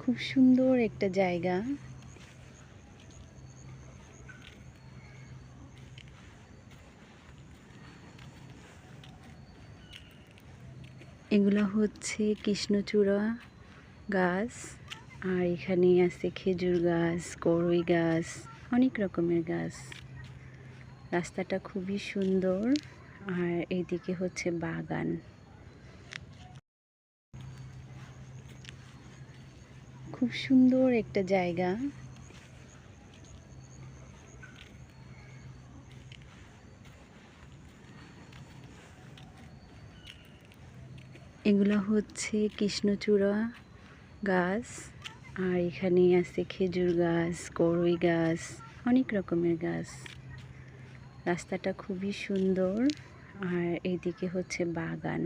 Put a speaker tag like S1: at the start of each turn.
S1: খুব সুন্দর একটা জায়গা। এগুলো হচ্ছে কৃষ্ণচূড়া গাছ, আর এখানে আছে খেজুর গাছ, করই গাছ, অনেক রকমের গাছ। রাস্তাটা খুবই সুন্দর, আর এইদিকে হচ্ছে বাগান। খুব সুন্দর একটা জায়গা। এগুলো হচ্ছে কৃষ্ণচূড়া গাছ, আর এখানে আছে খেজুর গাছ, করই গাছ, অনেক রকমের গাছ। রাস্তাটা খুবই সুন্দর, আর এইদিকে হচ্ছে বাগান।